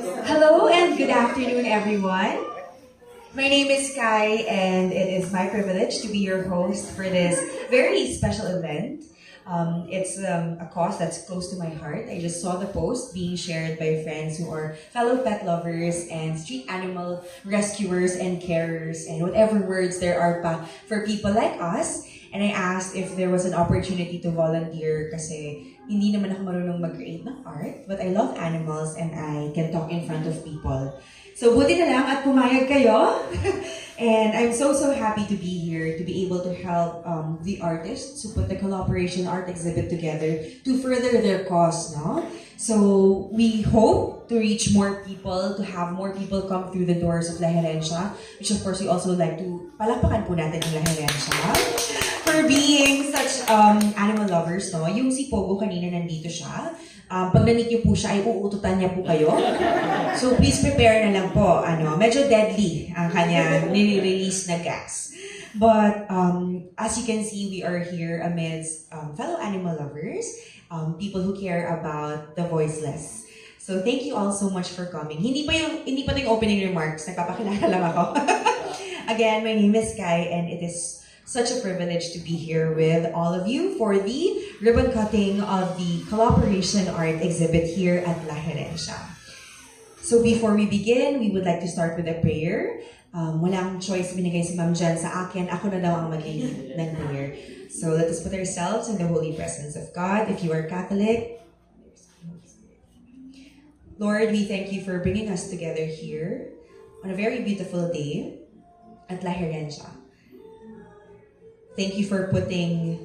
Hello and good afternoon, everyone. My name is Kai, and it is my privilege to be your host for this very special event. It's a cause that's close to my heart. I just saw the post being shared by friends who are fellow pet lovers and street animal rescuers and carers and whatever words there are pa for people like us. And I asked if there was an opportunity to volunteer kasi hindi naman ako marunong mag-create ng art, but I love animals and I can talk in front of people. So buti na lang at pumayag kayo. And I'm so happy to be here to be able to help the artists who put the collaboration art exhibit together to further their cause, no? So we hope to reach more people, to have more people come through the doors of La Herencia, which of course we also like to palakpakan po natin yung La Herencia for being such animal lovers, no? Yung si Pogo kanina nandito siya. Pag nanik niyo po siya, ay uututan niya po kayo. So please prepare na lang po. Medyo deadly ang kanyang nire-release na gas. But as you can see, we are here amidst fellow animal lovers, people who care about the voiceless. So thank you all so much for coming. Hindi pa to yung opening remarks. Nagpapakilala lang ako. Again, my name is Kai, and it is such a privilege to be here with all of you for the ribbon cutting of the collaboration art exhibit here at La Herencia. So before we begin, we would like to start with a prayer. Walang choice binigay si Ma'am Jan sa akin. Ako na daw ang mag-lead ng prayer. So let us put ourselves in the holy presence of God. If you are Catholic, Lord, we thank you for bringing us together here on a very beautiful day at La Herencia. Thank you for putting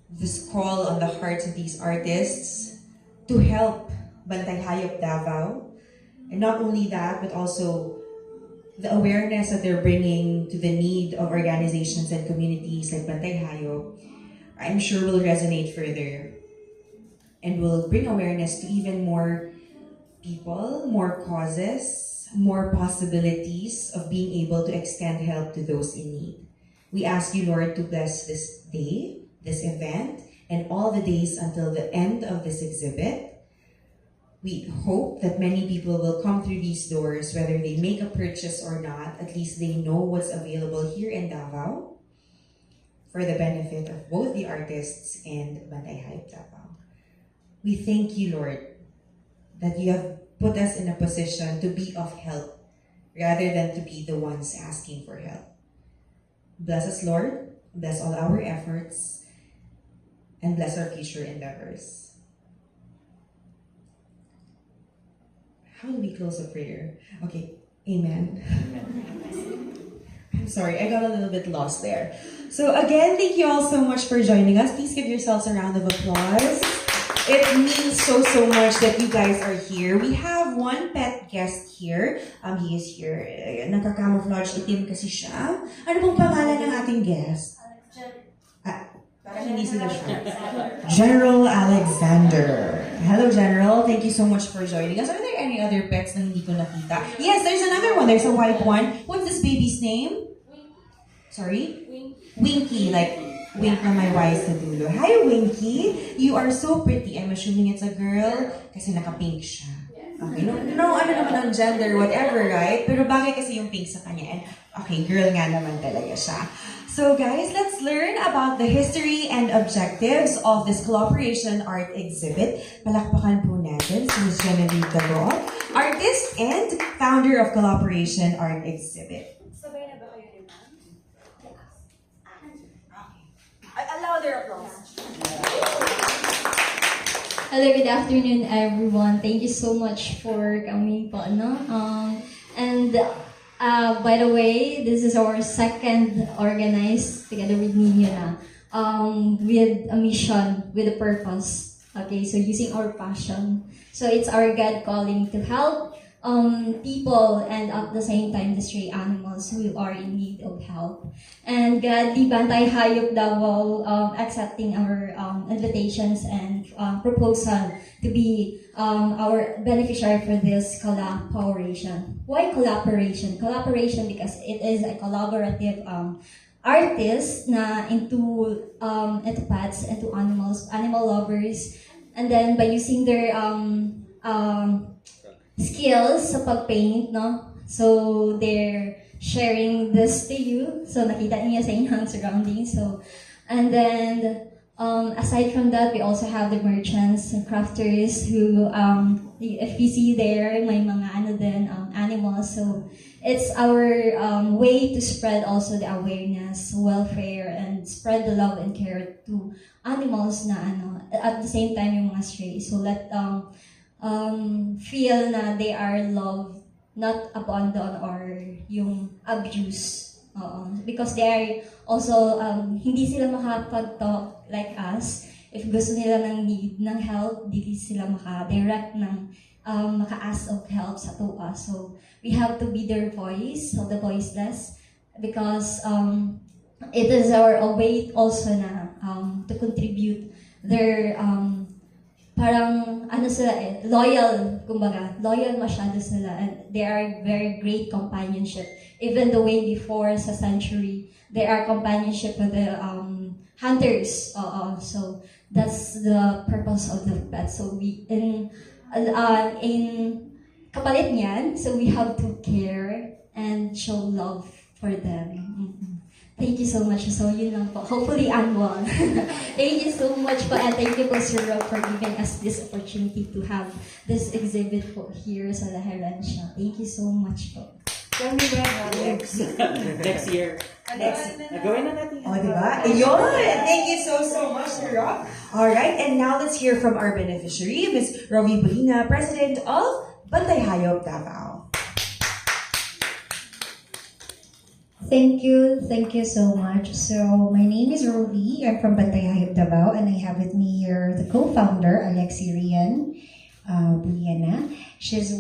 this call on the hearts of these artists to help Bantay Hayop Davao. And not only that, but also the awareness that they're bringing to the need of organizations and communities like Bantay Hayop, I'm sure will resonate further and will bring awareness to even more people, more causes, more possibilities of being able to extend help to those in need. We ask you, Lord, to bless this day, this event, and all the days until the end of this exhibit. We hope that many people will come through these doors, whether they make a purchase or not. At least they know what's available here in Davao for the benefit of both the artists and Bantay Hayop Davao. We thank you, Lord, that you have put us in a position to be of help rather than to be the ones asking for help. Bless us, Lord. Bless all our efforts. And bless our future endeavors. How do we close a prayer? Okay, amen. I'm sorry, I got a little bit lost there. So again, thank you all so much for joining us. Please give yourselves a round of applause. It means so much that you guys are here. We have one pet guest here. He is here. Nagka-camouflage itim kasi siya. Ano pong pangalan ng ating guest? Parang hindi sila sure. General Alexander. Hello, General. Thank you so much for joining us. Are there any other pets na hindi ko nakita? Yes, there's another one. There's a white one. What's this baby's name? Sorry? Winky. Like wink na may Y sa dulo. Hi, Winky. You are so pretty. I'm assuming it's a girl kasi naka-pink siya. Okay, no, ano naman ang gender, whatever, right? Pero bagay kasi yung pink sa kanya. And okay, girl nga naman talaga siya. So guys, let's learn about the history and objectives of this collaboration art exhibit. Palakpakan po natin si Ms. Genevieve Garo, artist and founder of Collaboration Art Exhibit. Sabay na ba kayo ni ma'am? Allow their applause. Hello, good afternoon, everyone. Thank you so much for coming po, no? By the way, this is our second organized together with Nino na, with a mission, with a purpose. Okay, so using our passion. So it's our God calling to help people and at the same time the stray animals who are in need of help. And gladly Bantay Hayop Davao accepting our invitations and proposal to be our beneficiary for this collaboration. Why collaboration? Collaboration because it is a collaborative artist na into pets, into animals, animal lovers, and then by using their skills sa pag-paint, no? So, they're sharing this to you. So, nakita niya sa inyong surroundings. So, and then, aside from that, we also have the merchants and crafters who, if you see there, may mga animals. So, it's our way to spread also the awareness, welfare, and spread the love and care to animals na at the same time yung mga stray. So, let feel na they are loved, not abandoned or yung abuse. Because they are also, hindi sila makapag-talk like us. If gusto nila ng need, ng help, hindi sila maka-direct ng maka-ask of help sa tuwa. So, we have to be their voice, of the voiceless, because it is our way also na to contribute their parang sila loyal, kumbaga, loyal masyado sila, and they are very great companionship. Even the way before sa century, they are companionship with the hunters. So that's the purpose of the pet. So we in kapalit niyan, so we have to care and show love for them. Thank you so much. So, yun lang po. Hopefully, annual. Thank you so much po. And thank you po, Sir Rob, for giving us this opportunity to have this exhibit po here sa La Herencia. Thank you so much po. Kami ba, Alex? Next year. Gawin na natin. O, diba? Ayun! Thank you so much, Sir Rob. Alright, and now let's hear from our beneficiary, Ms. Rovi Bolina, President of Bantay Hayop Davao. Thank you so much. So my name is Rovi. I'm from Bantay Hayop Davao, and I have with me here the co-founder Alexi Rian Buliana. She's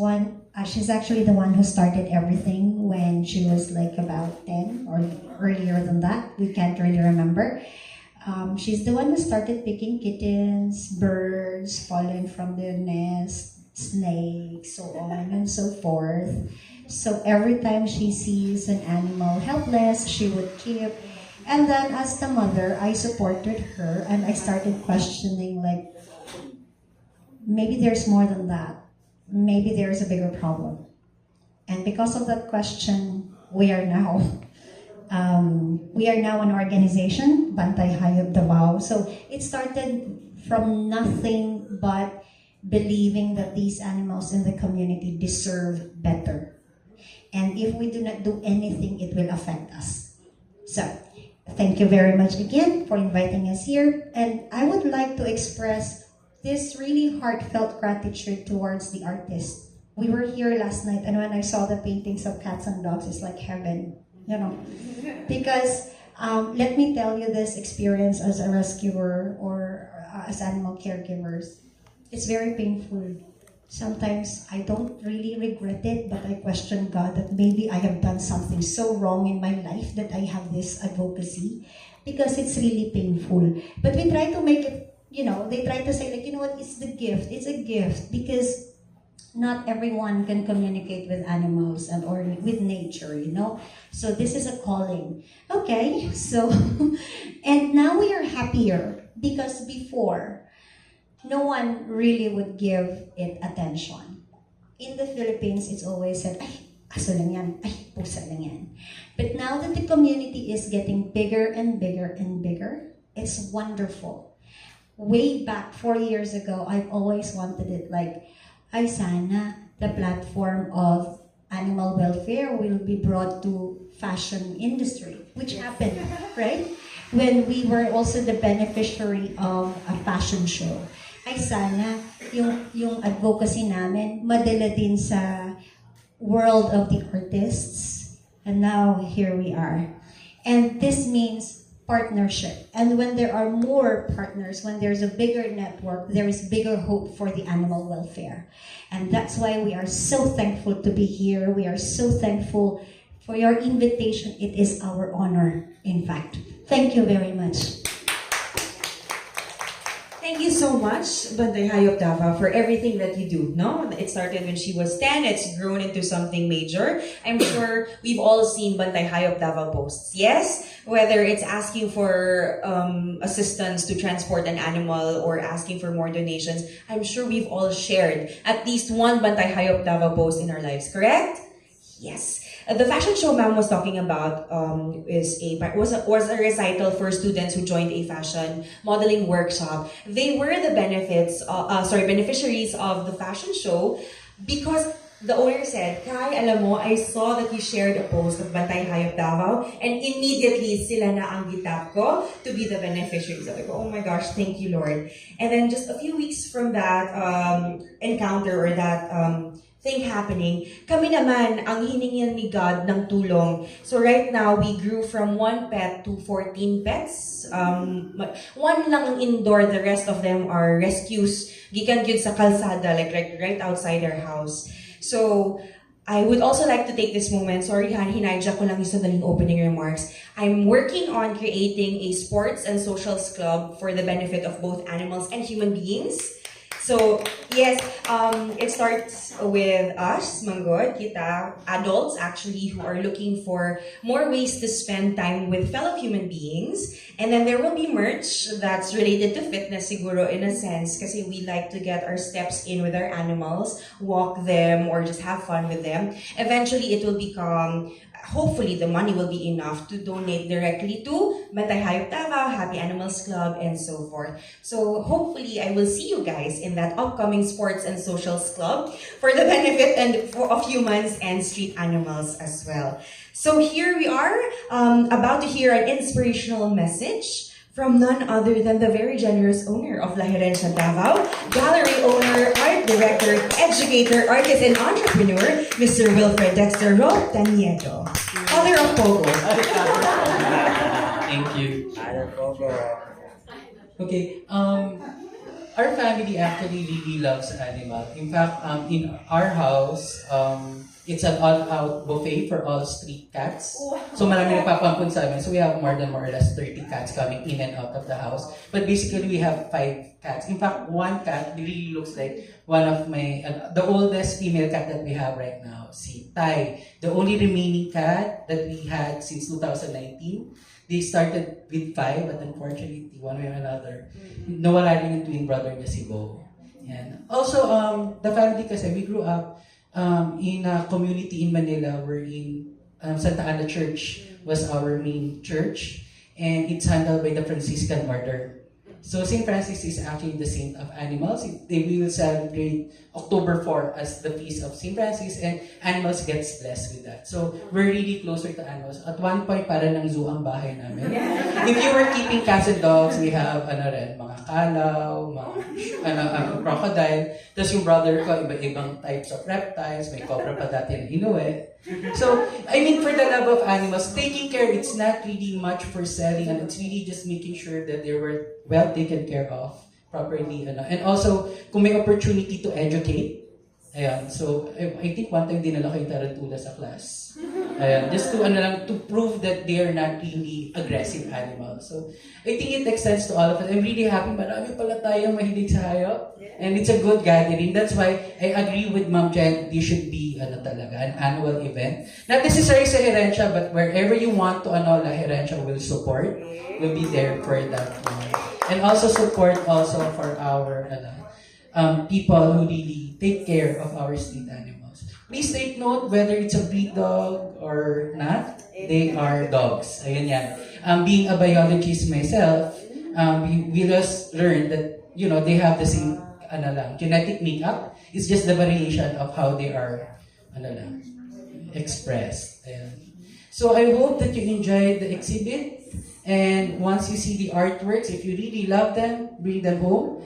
actually the one who started everything when she was like about 10 or earlier than that. We can't really remember. She's the one who started picking kittens, birds fallen from the nest, snakes, so on and so forth. So every time she sees an animal helpless, she would keep. And then as the mother, I supported her and I started questioning like, maybe there's more than that. Maybe there's a bigger problem. And because of that question, we are now an organization, Bantay Hayop Davao. So it started from nothing but believing that these animals in the community deserve better. And if we do not do anything, it will affect us. So, thank you very much again for inviting us here. And I would like to express this really heartfelt gratitude towards the artist. We were here last night, and when I saw the paintings of cats and dogs, it's like heaven, Because let me tell you this experience as a rescuer or as animal caregivers. It's very painful. Sometimes I don't really regret it, but I question God that maybe I have done something so wrong in my life that I have this advocacy, because it's really painful. But we try to make it, they try to say like, it's the gift. It's a gift because not everyone can communicate with animals or with nature, So this is a calling. Okay, so, and now we are happier because before, no one really would give it attention. In the Philippines, it's always said, ay, aso lang yan, ay, pusa lang yan. But now that the community is getting bigger and bigger and bigger, it's wonderful. Way back 4 years ago, I've always wanted it like, ay sana, the platform of animal welfare will be brought to fashion industry, which happened, right? When we were also the beneficiary of a fashion show. Ay sana, yung advocacy namin, madala din sa world of the artists. And now, here we are. And this means partnership. And when there are more partners, when there's a bigger network, there is bigger hope for the animal welfare. And that's why we are so thankful to be here. We are so thankful for your invitation. It is our honor, in fact. Thank you very much. Thank you so much, Bantay Hayop Davao, for everything that you do. No, it started when she was 10. It's grown into something major. I'm sure we've all seen Bantay Hayop Davao posts. Yes, whether it's asking for assistance to transport an animal or asking for more donations, I'm sure we've all shared at least one Bantay Hayop Davao post in our lives. Correct? Yes. The fashion show ma'am was talking about was a recital for students who joined a fashion modeling workshop. They were the beneficiaries of the fashion show because the owner said, Kai, alam mo, I saw that you shared a post of Bantay Hayop Davao and immediately sila na ang gitap ko to be the beneficiaries. I go, oh my gosh, thank you, Lord. And then just a few weeks from that encounter or that thing happening, kami naman ang hiningin ni God ng tulong. So right now, we grew from 1 pet to 14 pets. One lang ang indoor, the rest of them are rescues. Gikan gyud sa kalsada, like right outside our house. So, I would also like to take this moment, sorry Han, hinayja ko lang yung sandaling opening remarks. I'm working on creating a sports and socials club for the benefit of both animals and human beings. So, yes, it starts with us, Manggod, kita, adults actually, who are looking for more ways to spend time with fellow human beings. And then there will be merch that's related to fitness, siguro, in a sense, kasi we like to get our steps in with our animals, walk them, or just have fun with them. Eventually, it will become, hopefully, the money will be enough to donate directly to Bantay Hayop Davao, Happy Animals Club, and so forth. So hopefully, I will see you guys in that upcoming sports and socials club for the benefit of humans and street animals as well. So here we are, about to hear an inspirational message from none other than the very generous owner of La Herencia Davao, gallery owner, art director, educator, artist, and entrepreneur, Mr. Wilfred Dexter Rota Nieto. Father of Pogo. Thank you. Okay, our family actually really loves animal. In fact, in our house, it's an all-out buffet for all street cats. So marami nagpapampun sa amin. So we have more or less 30 cats coming in and out of the house. But basically, we have 5 cats. In fact, one cat really looks like one of my, the oldest female cat that we have right now, si Tai. The only remaining cat that we had since 2019. They started with 5, but unfortunately, one way or another, nawala rin yung twin brother niya si Bo. And also, the family kasi, we grew up in a community in Manila wherein Santa Ana Church was our main church, and it's handled by the Franciscan Order. So St. Francis is actually the saint of animals. We will celebrate October 4 as the feast of St. Francis, and animals gets blessed with that. So we're really closer to animals. At one point, para ng zoo ang bahay namin. If you were keeping cats and dogs, we have mga kalaw, mga crocodile. Tapos yung brother ko, iba-ibang types of reptiles. May cobra pa dati na inuwi. So, I mean, for the love of animals, taking care, it's not really much for selling, and it's really just making sure that they were well taken care of properly. And also, kung may opportunity to educate, ayan, so I think one time dinala ko yung tarantula sa class. Ayan, just to prove that they are not really aggressive animals. So, I think it extends to all of us. I'm really happy, marami pala tayong mahilig sa hayop. And it's a good gathering. That's why I agree with Ma'am Jen, this should be an annual event. Not necessarily sa Herencia, but wherever you want to La Herencia will support. We'll be there for that. And also support also for our people who really take care of our street animals. Please take note whether it's a breed dog or not, they are dogs. Ayan yan. Being a biologist myself, we just learned that, they have the same genetic makeup. It's just the variation of how they are expressed. Ayan. So I hope that you enjoyed the exhibit. And once you see the artworks, if you really love them, bring them home.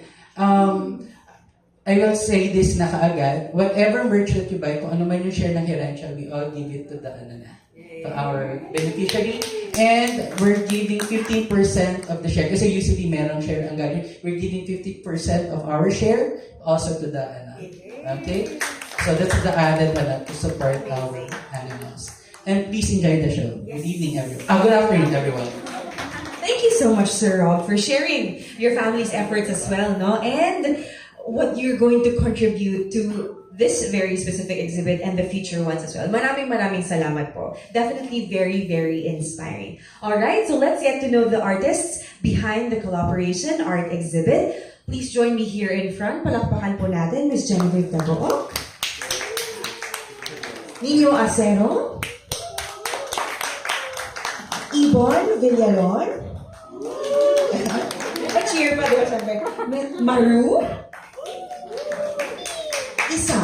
I will say this na kaagad, whatever merch that you buy, kung ano man yung share ng Herencia, we all give it to to our beneficiary. And we're giving 15% of the share. Kasi usually merong share ang galing. We're giving 50% of our share also to the Okay? So that's the added to support our animals. And please enjoy the show. Good evening, everyone. Good afternoon, everyone. Thank you so so much, Sir Rob, for sharing your family's efforts as well, no? And what you're going to contribute to this very specific exhibit and the future ones as well. Maraming salamat po. Definitely very, very inspiring. Alright, so let's get to know the artists behind the collaboration art exhibit. Please join me here in front. Palakpakan po natin, Ms. Genevieve Dagook, Nino Acero, Ibon Villalon, pa-cheer pa doon siyempre, Maru, Isa.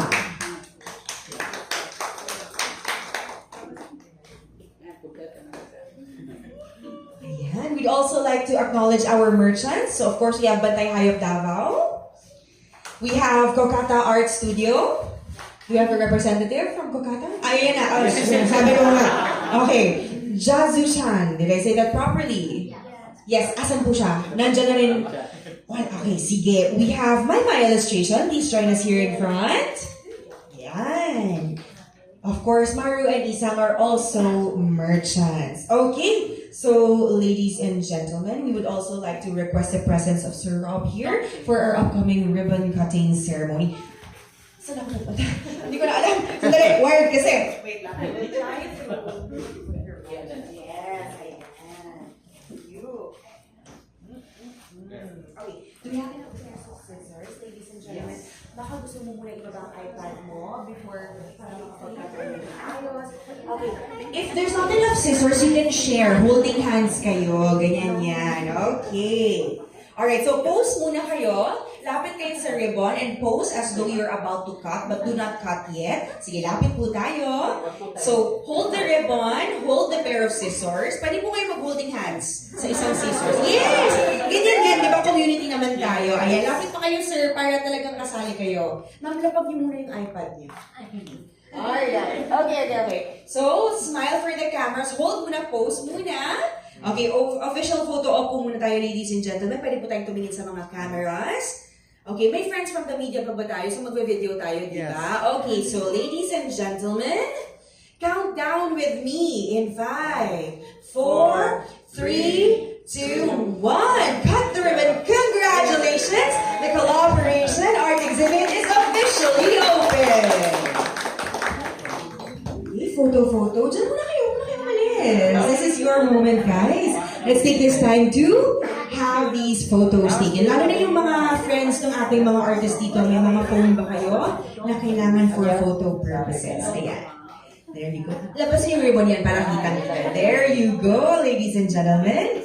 Ayan. We'd also like to acknowledge our merchants. So of course we have Bantay Hayop Davao. We have Kokata Art Studio. Do we have a representative from Kokata? Ayan na. Oh, sabi ko nga. Okay. Jazushan. Did I say that properly? Yes. Asan po siya? Nandiyan na rin. Well, okay, sige. We have My Illustration. Please join us here in front. Yan. Of course, Maru and Isang are also merchants. Okay, so ladies and gentlemen, we would also like to request the presence of Sir Rob here for our upcoming ribbon cutting ceremony. Saan ako nagpunta? Hindi ko na alam. Sandali, wired kasi. Wait lang. Yes, I am. You. Okay, do we have enough pairs of scissors, ladies and gentlemen? Yes. Baka gusto mo muna ibaba ang iPad mo before ayos. Okay, if there's not enough scissors, you can share. Holding hands kayo. Ganyan yan. Okay. Alright, so pose muna kayo. Lapit kayo sa ribbon and pose as though you're about to cut but do not cut yet. Sige, lapit po tayo. So, hold the ribbon, hold the pair of scissors. Pwede po kayo mag-holding hands sa isang scissors. Yes! Ganyan yan, di ba community naman tayo? Ayan, lapit pa kayo sir para talagang kasali kayo. Ma'am, lapag niyo muna yung iPad niyo. Alright, okay. So, smile for the cameras. Hold muna, pose muna. Okay, official photo op po muna tayo, ladies and gentlemen. Pwede po tayong tumingin sa mga cameras. Okay, may friends from the media pa ba tayo? So magbe-video tayo, di ba? Okay, so ladies and gentlemen, count down with me in 5, 4, 3, 2, 1. Cut the ribbon. Congratulations! The collaboration art exhibit is officially open. Okay, photo. Diyan muna kayo umalis. This is your moment, guys. Let's take this time to have these photos taken. Lalo na yung mga friends ng ating mga artists dito, may mga phone ba kayo na kailangan for photo purposes. Ayan. There you go. Labas yung ribbon yan para kitang-kita. There you go, ladies and gentlemen.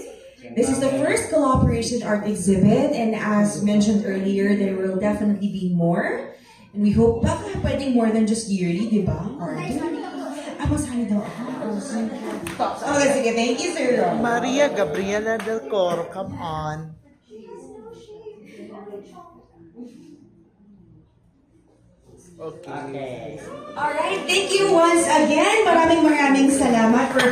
This is the first collaboration art exhibit, and as mentioned earlier, there will definitely be more. And we hope baka pwedeng more than just yearly, di ba? Masali daw ako. Okay, sige. Thank you, Sir Rob. Maria Gabriela del Coro, come on. Okay. Alright, thank you once again. Maraming salamat for...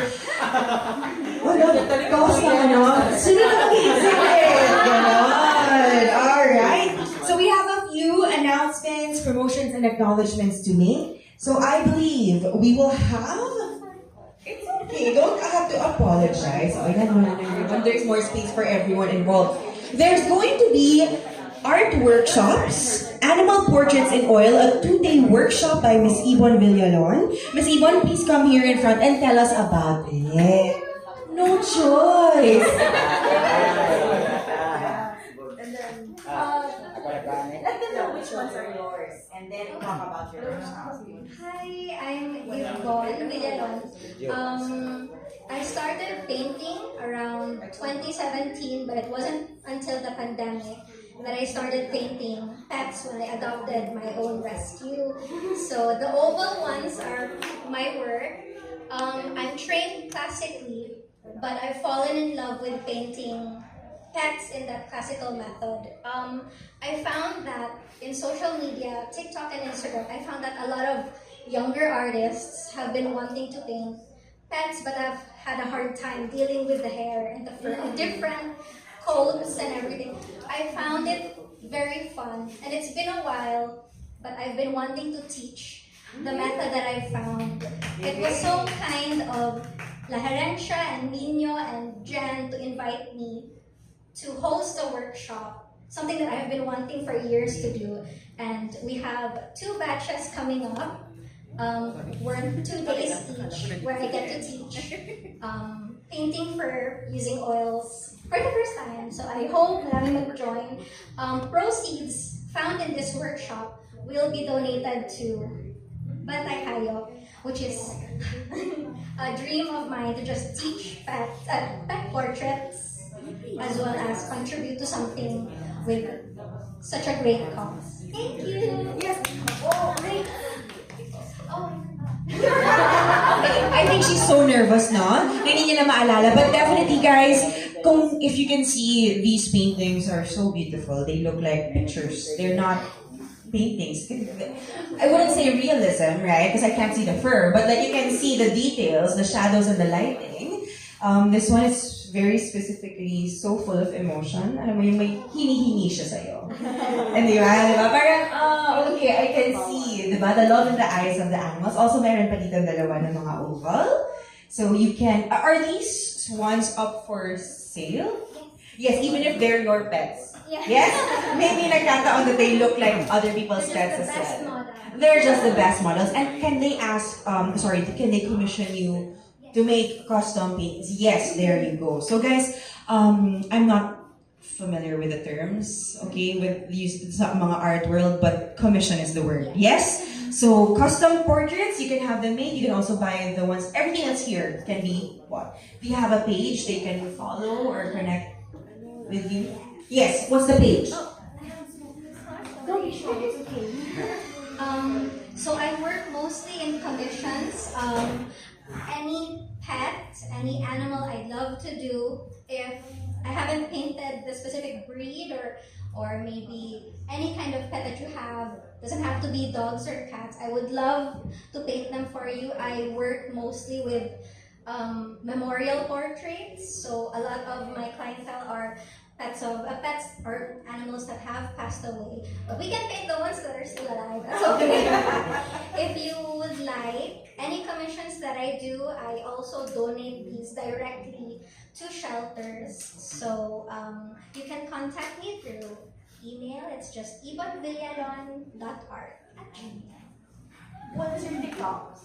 Kaos na ano? Sino na mag-exhibit? Ganon. Alright. So we have a few announcements, promotions, and acknowledgements to make. So I believe we will have... It's okay, don't have to apologize. There's more space for everyone involved. There's going to be art workshops, animal portraits in oil, a 2-day workshop by Miss Ibon Villalon. Miss Ibon, please come here in front and tell us about it. No choice. Let them know which ones are yours, and then talk about your workshop. Hi, I'm Yvonne Villalon. I started painting around 2017, but it wasn't until the pandemic that I started painting pets when I adopted my own rescue. So the oval ones are my work. I'm trained classically, but I've fallen in love with painting pets in that classical method. I found that in social media, TikTok and Instagram, I found that a lot of younger artists have been wanting to paint pets, but have had a hard time dealing with the hair and the fur, different coats and everything. I found it very fun, and it's been a while, but I've been wanting to teach the method that I found. It was so kind of La Herencia and Nino and Jen to invite me to host a workshop, something that I've been wanting for years to do. And we have 2 batches coming up. We're 2 days each where I get to teach painting for using oils for the first time. So I hope marami mag-join. Proceeds found in this workshop will be donated to Bantay Hayop, which is a dream of mine to just teach pet portraits as well as contribute to something with such a great cause. Thank you. Yes. Oh, great. Oh. I think she's so nervous, no? Na hindi niya na maalala. But definitely, guys, if you can see, these paintings are so beautiful. They look like pictures. They're not paintings. I wouldn't say realism, right? Because I can't see the fur. But like you can see the details, the shadows and the lighting. This one is very specifically so full of emotion. Alam mo yung may hini-hini siya sa'yo. And di ba? Parang, okay, I can see, di ba? The love in the eyes of the animals. Also, meron pa dito dalawa ng mga oval. So you can, are these ones up for sale? Yes, even if they're your pets. Yes? Maybe nagkataon that they look like other people's pets as well. They're just the best models. And can they ask, can they commission you to make custom paintings? Yes, there you go. So guys, I'm not familiar with the terms, okay, with these sa mga art world, but commission is the word. Yes? So custom portraits, you can have them made. You can also buy the ones, everything that's here can be bought. If you have a page, they can follow or connect with you. Yes, what's the page? Don't be sure, it's okay. So I work mostly in commissions. Any pet, any animal I'd love to do. If I haven't painted the specific breed or maybe any kind of pet that you have, doesn't have to be dogs or cats, I would love to paint them for you. I work mostly with memorial portraits, so a lot of my clientele are pets or animals that have passed away. But we can paint the ones that are still alive. That's okay. If you would like any commissions that I do, I also donate these directly to shelters. So you can contact me through email. It's just ibonvillalon.art@gmail. What is your TikTok?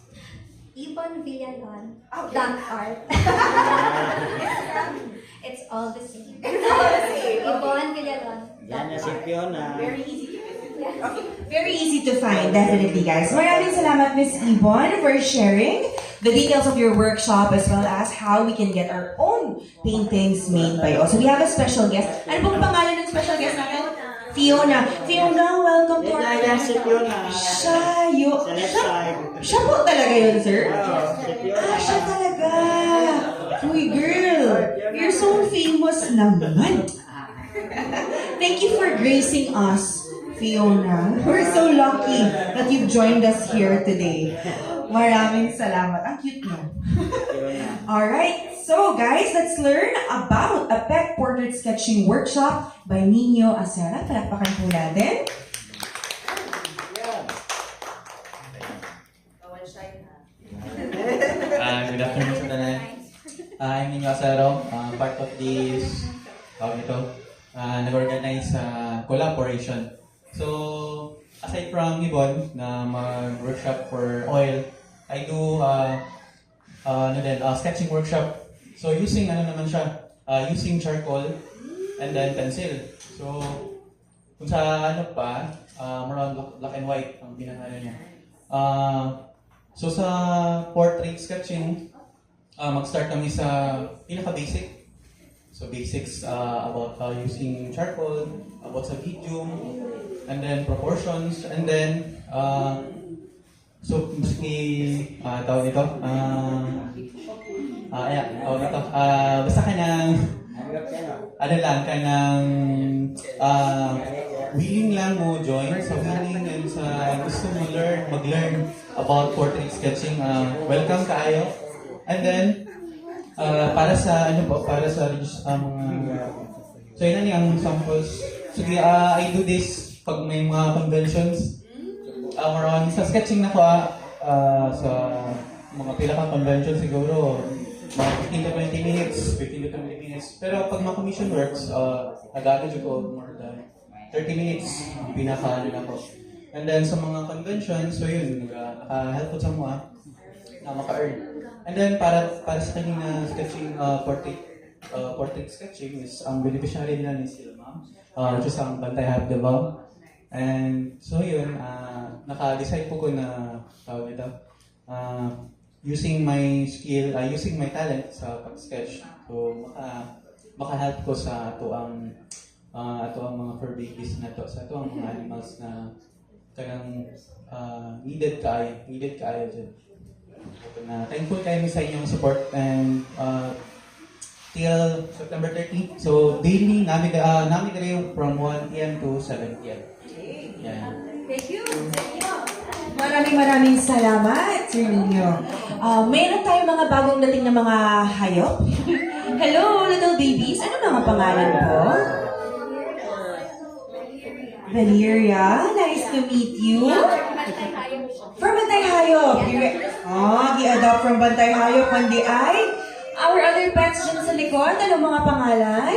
ibonvillalon.art. It's all the same. Ibon Villalon. Yan na si Fiona. Very easy to visit. Okay. Very easy to find, definitely, guys. Maraming salamat, Miss Ibon, for sharing the details of your workshop as well as how we can get our own paintings made by you. So we have a special guest. Ano pong pangalan ng special guest natin? Fiona. Fiona, welcome to our Yan si Fiona. Siya Sa left side. Siya po talaga yun, sir? Si Fiona. Siya talaga. Uy, girl. You're so famous naman. Thank you for gracing us, Fiona. We're so lucky that you've joined us here today. Maraming salamat. Ang cute mo. Alright, so guys, let's learn about a pet portrait sketching workshop by Nino Acera. Palakpakan po natin. Good afternoon sa tanan. I'm Nino Acero, part of this, nag-organize collaboration. So, aside from Ibon na mag-workshop for oil, I do sketching workshop. So, using using charcoal and then pencil. So, kung sa more on black and white ang pinangalan niya. So, sa portrait sketching, mag-start kami sa pinaka-basic. So basics about using charcoal, about sa medium, and then proportions, and then so basically tawag dito, basta ka ng willing lang mo join sa willing and sa gusto mo mag-learn about portrait sketching, welcome kaayo. And then para sa so yun ang samples. So I do this pag may mga conventions. More on sa sketching na ko sa mga pila kang convention siguro mga 15 to 20 minutes, 15 to 20 minutes. Pero pag mga commission works, nag-average ko more than 30 minutes, pinaka-ano na ko. And then sa mga conventions, so yun, help ko sa mga na maka-earn. And then para sa kanina sketching, portrait sketching is ang beneficiary nila ni sila ma'am, which is ang Bantay Hayop Davao. And so yun, naka-decide po ko na tawag nito, using my skill, using my talent sa pag-sketch. So maka-help ko sa ato ang mga fur babies na to, sa ato ang mga animals na kanang needed kaayo dyan. Thankful kayo sa inyong support and till September 30. So daily namin kayo from 1 p.m. to 7 p.m. Yeah. Thank you. Maraming salamat, Sir Nino. Mayroon tayong mga bagong dating na mga hayop. Hello, little babies. Ano mga pangalan po? Valeria, nice to meet you. From Bantay Hayop. Gi-adopt from Bantay Hayop, kundi ay our other pets dyan sa likod. Ano mga pangalan?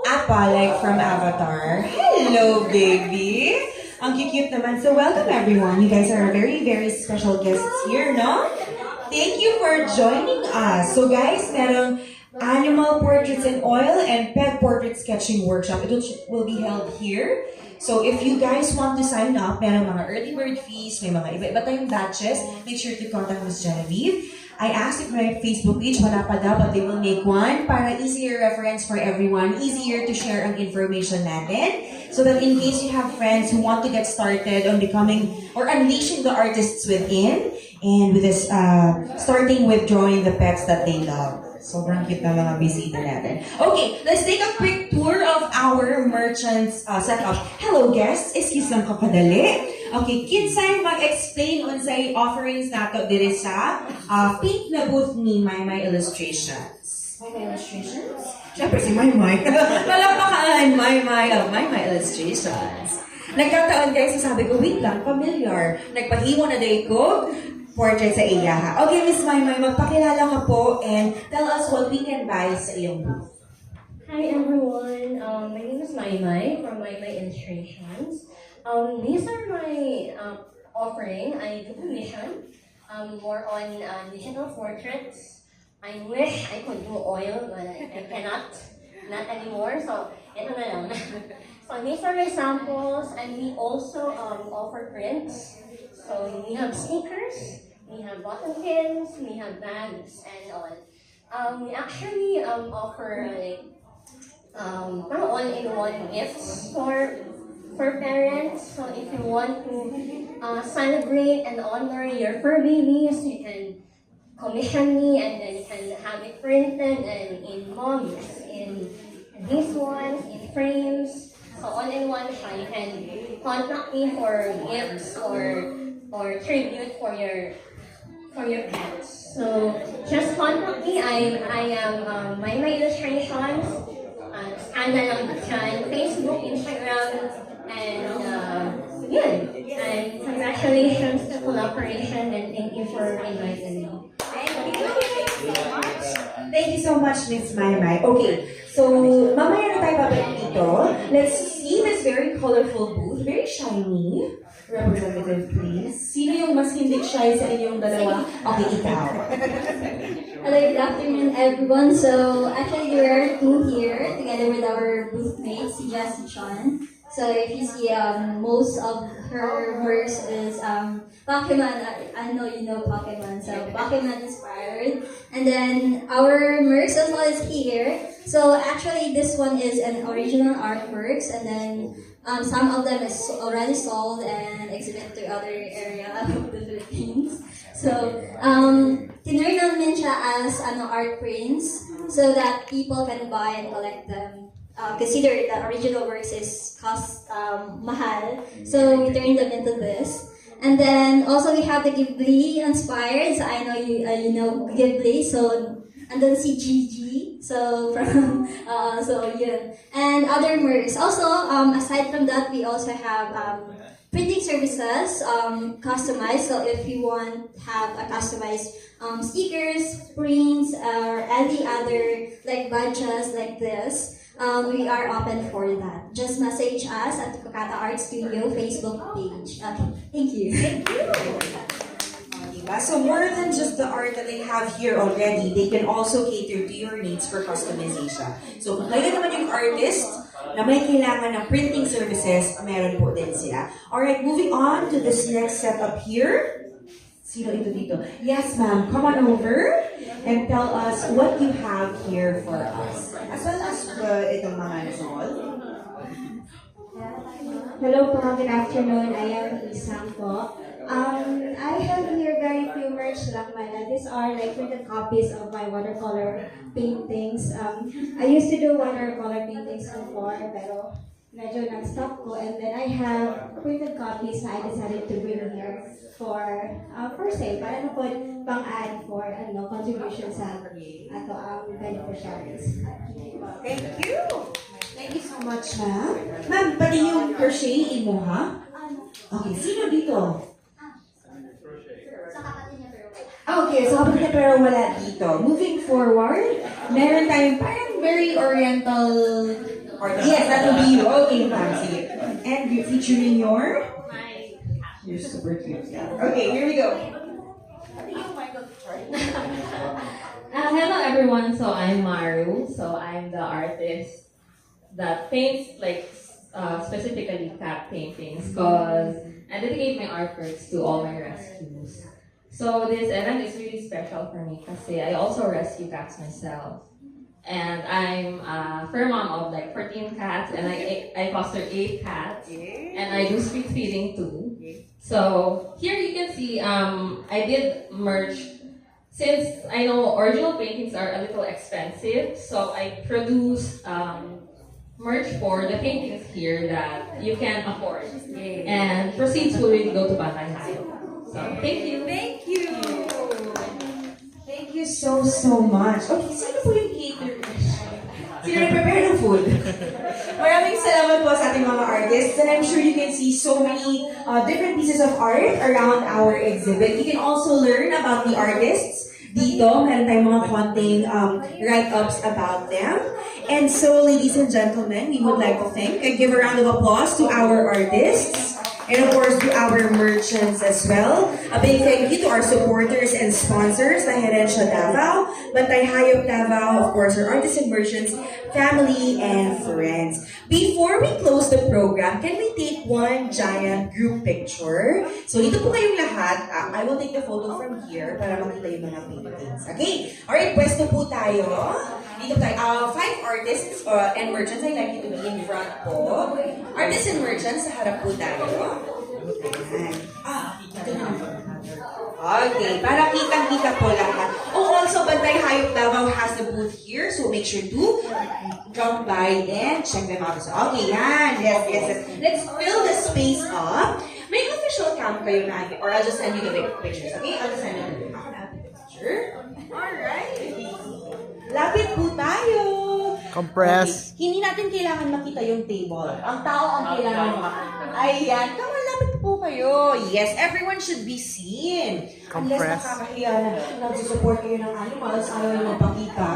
Appa, like from Avatar. Hello, baby. Ang cute naman. So, welcome everyone. You guys are very, very special guests here, no? Thank you for joining us. So, guys, merong animal portraits in oil and pet portrait sketching workshop. It will be held here. So if you guys want to sign up, merong mga early bird fees, may mga iba-iba tayong batches. Make sure to contact Ms. Genevieve. I asked if my Facebook page, wala pa daw, but they will make one para easier reference for everyone, easier to share ang information natin. So that in case you have friends who want to get started on becoming or unleashing the artists within, and with this, starting with drawing the pets that they love. Sobrang cute na mga bisita natin. Okay, let's take a quick tour of our merchants setup. Hello guests, excuse lang kapadali. Okay, kinsay mag-explain unsay offerings nato diri sa pink na booth ni Maymay Illustrations. Maymay Illustrations? Siyempre si Maymay. Palakpakan, Maymay of Maymay Illustrations. Nagkataon guys, sabi ko, wait lang, familiar. Nagpahimo na day ko. Portrait sa iya. Okay, Miss Maymay, magpakilala ka po and tell us what we can buy sa iyong booth. Hi everyone, my name is Maymay from Maymay Illustrations. These are my offering. I do commission more on digital portraits. I wish I could do oil, but I cannot, not anymore. So ito na lang. So these are my samples, and we also offer prints. So we have stickers, we have bottle pins, we have bags, and all. We actually offer like all-in-one gifts for parents. So if you want to celebrate and honor your fur babies, you can commission me, and then you can have it printed and in mugs, in these ones, in frames. So all-in-one siya. You can contact me for gifts or tribute for your pets. So just contact me. I am Maymay Illustrations. Scan na lang dyan, Facebook, Instagram, and yun. And congratulations to collaboration, and thank you for inviting me. Thank you so much, Miss Maymay. Okay, so mamaya na tayo babalik dito. Let's see this very colorful booth, very shiny. Representative, please. Sino yung mas hindi shy sa inyong dalawa? Okay, ikaw. Hello, good afternoon everyone. So actually we're two here together with our booth mates, si Jess and Sean. So if you see most of her works is Pokemon. I know you know Pokemon, so Pokemon inspired. And then our merch as well is here. So actually this one is an original artworks, and then some of them is already sold and exhibited to other area of the Philippines. So tinurn namin siya as art prints so that people can buy and collect them. Consider the original works is cost mahal, so we turned them into this. And then also we have the Ghibli inspired. So I know you know Ghibli. So and then si Gigi. So from so yun. And other merch. Also, aside from that, we also have printing services, customized. So if you want have a customized stickers, prints, or any other like badges like this, we are open for that. Just message us at Kokata Art Studio Facebook page. Okay, thank you. Diba? So more than just the art that they have here already, they can also cater to your needs for customization. So kung kayo naman yung artist na may kailangan ng printing services, meron po din sila. Alright, moving on to this next setup here. Sino ito dito? Yes, ma'am. Come on over and tell us what you have here for us. As well as itong mga nasol. Hello po, good afternoon. I am Isang po. I have here very few merch lang pala. These are like printed copies of my watercolor paintings. I used to do watercolor paintings before, pero medyo nag-stop ko. And then I have printed copies na I decided to bring here for sale. Para na po pang-add for contribution sa ato ang beneficiaries. Thank you! Thank you so much, ma'am. Ma'am, pati yung crochet mo, ha? Okay, sino dito? Okay, so kapag na pero wala dito. Moving forward, meron tayong parang very oriental art. Yes, that will be you. Okay, ma'am. Sige. And you're featuring your? You're super cute. Okay, here we go. Hello everyone, so I'm Maru. So I'm the artist that paints like specifically cat paintings because I dedicate my artworks to all my rescues. So this event is really special for me because I also rescue cats myself. And I'm a fur mom of like 14 cats and I foster 8 cats and I do street feeding too. So here you can see I did merch. Since I know original paintings are a little expensive, so I produce merch for the paintings here that you can afford. And proceeds will really go to Bantay Hayo. So thank you. Thank you. Thank you so much. Okay, sino po yung caterer? Sino nag-prepare ng food? Maraming salamat po sa ating mga artists, and I'm sure you can see so many different pieces of art around our exhibit. You can also learn about the artists. Dito, meron tayong mga konting write-ups about them. And so, ladies and gentlemen, we would like to give a round of applause to our artists. And of course, to our merchants as well. A big thank you to our supporters and sponsors, the Herencia Davao, Bantay Hayop Davao, of course, our artists and merchants, family, and friends. Before we close the program, can we take one giant group picture? So, dito po kayong lahat. I will take the photo from here para makita yung mga paintings. Okay? Alright, pwesto po tayo. Dito tayo. 5 artists and merchants. I'd like you to be in front po. Artists and merchants, sa harap po tayo. Okay, para kitang-kita po lahat. Oh, also, Bantay Hayop Davao has a booth here, so make sure to drop by and check them out. Okay, yan. Yes. Let's fill the space up. May official cam kayo na, or I'll just send you the pictures, okay? I'll just send you the picture. Alright. Lapit po tayo. Compress. Okay. Hindi natin kailangan makita yung table. Ang tao ang kailangan makita. Ayan. Come on, lapit po kayo. Yes, everyone should be seen. Unless Compress. nakakahiya na nag-support kayo ng animals, ayaw na magpakita.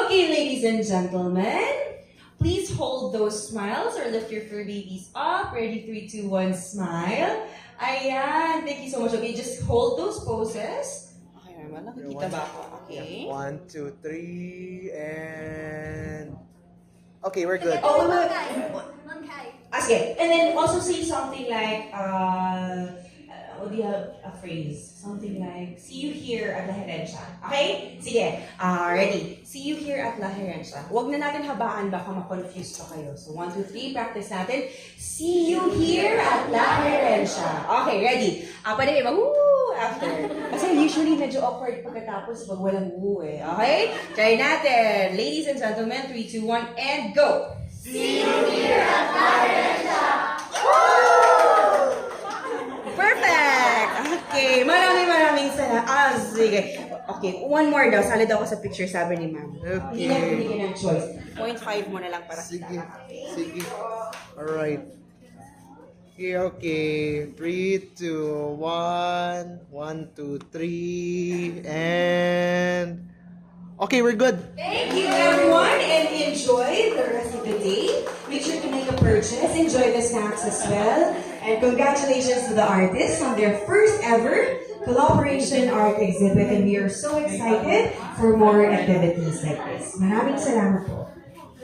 Okay, ladies and gentlemen. Please hold those smiles or lift your fur babies up. Ready, 3, 2, 1, smile. Ayan. Thank you so much. Okay, just hold those poses. Okay, naman. Nakikita ba ako? Okay. 1, 2, 3, and... Okay, we're good. Oh, okay. And then also say something like, what do you have a phrase? Something like, see you here at La Herencia. Okay? Sige. Ready. See you here at La Herencia. Huwag na natin habaan, baka ma-confuse pa kayo. So, 1, 2, 3, practice natin. See you here at La Herencia. Okay, ready. Pwede kayo mag-woo after. Kasi usually medyo awkward pagkatapos pag walang woo eh. Okay? Try natin. Ladies and gentlemen, 3, 2, 1, and go! See you here at La Herencia. Perfect! Okay, maraming salamat. Sige. Okay, one more daw. Sali daw ako sa picture, sabi ni ma'am. Hindi na Okay. binigyan ng choice. 0.5 mo na lang para Sige. kita. Sige. Alright. Okay. 3, 2, 1. 1, 2, 3. And... Okay, we're good. Thank you, everyone, and enjoy the rest of the day. Make sure to make a purchase. Enjoy the snacks as well. And congratulations to the artists on their first ever collaboration art exhibit. And we are so excited for more activities like this. Maraming salamat po.